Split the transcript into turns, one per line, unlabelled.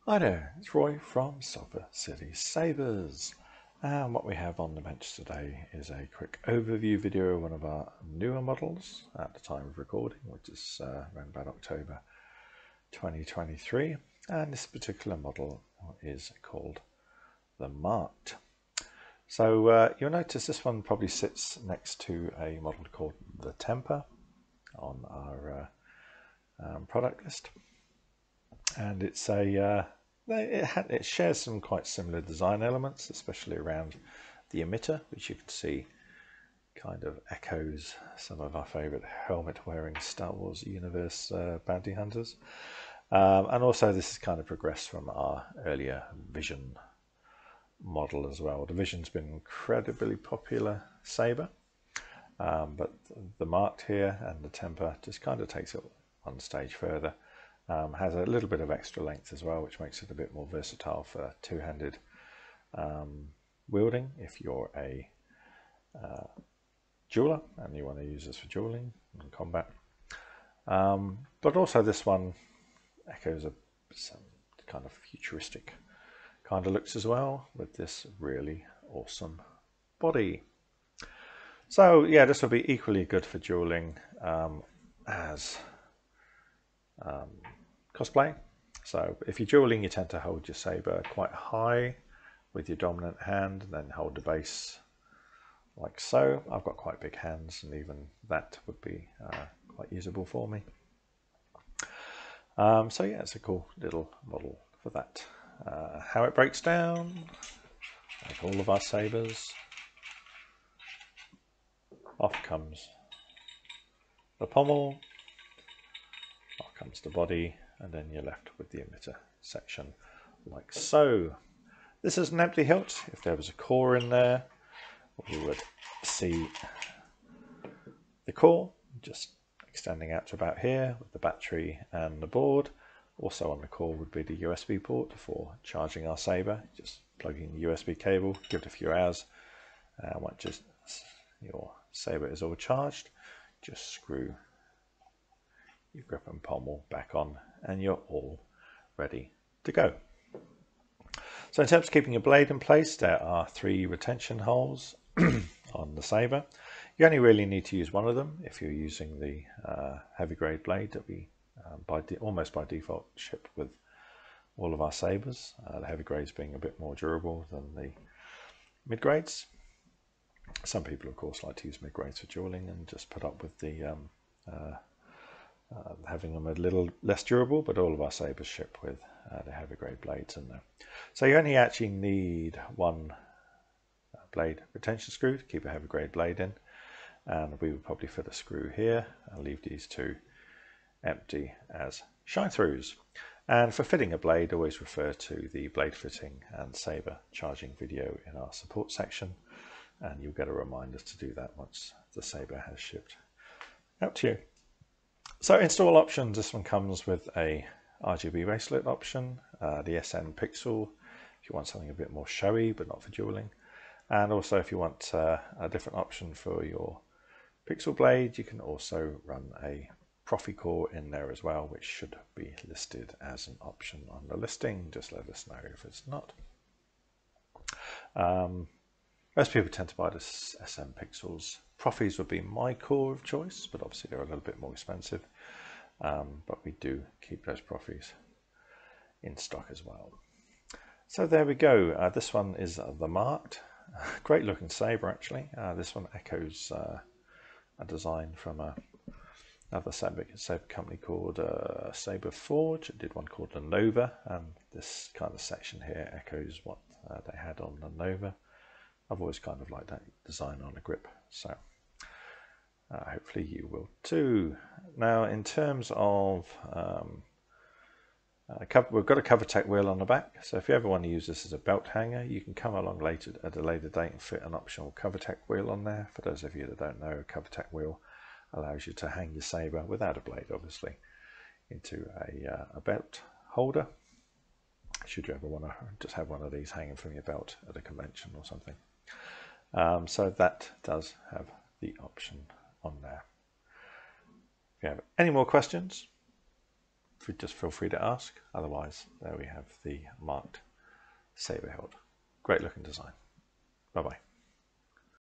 Hi there, it's Roy from Silver City Sabres, and what we have on the bench today is a quick overview video of one of our newer models at the time of recording, which is around about October 2023, and this particular model is called the Marked. So you'll notice this one probably sits next to a model called the Temper on our product list, and it's a it shares some quite similar design elements, especially around the emitter, which you can see kind of echoes some of our favourite helmet-wearing Star Wars universe bounty hunters. And also this is kind of progressed from our earlier Vision model as well. The Vision's been incredibly popular saber, but the Marked here and the Temper just kind of takes it one stage further. Has a little bit of extra length as well, which makes it a bit more versatile for two-handed wielding if you're a jeweler and you want to use this for dueling and combat. But also this one echoes some kind of futuristic kind of looks as well, with this really awesome body. So yeah, this will be equally good for dueling as cosplay. So if you're dueling, you tend to hold your saber quite high with your dominant hand, and then hold the base like so. I've got quite big hands, and even that would be quite usable for me. So yeah, it's a cool little model for that. How it breaks down, like all of our sabers, off comes the pommel, off comes the body, and then you're left with the emitter section like so. This is an empty hilt. If there was a core in there, we would see the core just extending out to about here with the battery and the board. Also on the core would be the USB port for charging our saber. Just plug in the USB cable, give it a few hours, and once your saber is all charged, just screw your grip and pommel back on, and you're all ready to go. So in terms of keeping your blade in place, there are 3 retention holes on the saber. You only really need to use one of them if you're using the heavy grade blade that we almost by default ship with all of our sabers. The heavy grades being a bit more durable than the mid grades. Some people of course like to use mid grades for dueling and just put up with the having them a little less durable, but all of our sabers ship with the heavy grade blades in there. So you only actually need one blade retention screw to keep a heavy grade blade in, and we would probably fit a screw here and leave these 2 empty as shine throughs. And for fitting a blade, always refer to the blade fitting and saber charging video in our support section, and you'll get a reminder to do that once the saber has shipped out to you. So install options, this one comes with a RGB bracelet option, the SN Pixel if you want something a bit more showy but not for dueling, and also if you want a different option for your Pixel blade, you can also run a Profi core in there as well, which should be listed as an option on the listing. Just let us know if it's not. Most people tend to buy the SM Pixels. Profis would be my core of choice, but obviously they're a little bit more expensive. But we do keep those Profis in stock as well. So there we go. This one is the Marked. Great looking saber actually. This one echoes a design from another saber company called Saber Forge. It did one called the Nova, and this kind of section here echoes what they had on the Nova. I've always kind of liked that design on a grip, so hopefully you will too. Now in terms of we've got a CoverTech wheel on the back, so if you ever want to use this as a belt hanger, you can come along later at a later date and fit an optional CoverTech wheel on there. For those of you that don't know, a CoverTech wheel allows you to hang your saber without a blade obviously into a belt holder, should you ever want to just have one of these hanging from your belt at a convention or something. So that does have the option on there. If you have any more questions, just feel free to ask. Otherwise, there we have the marked saber hilt. Great looking design. Bye bye.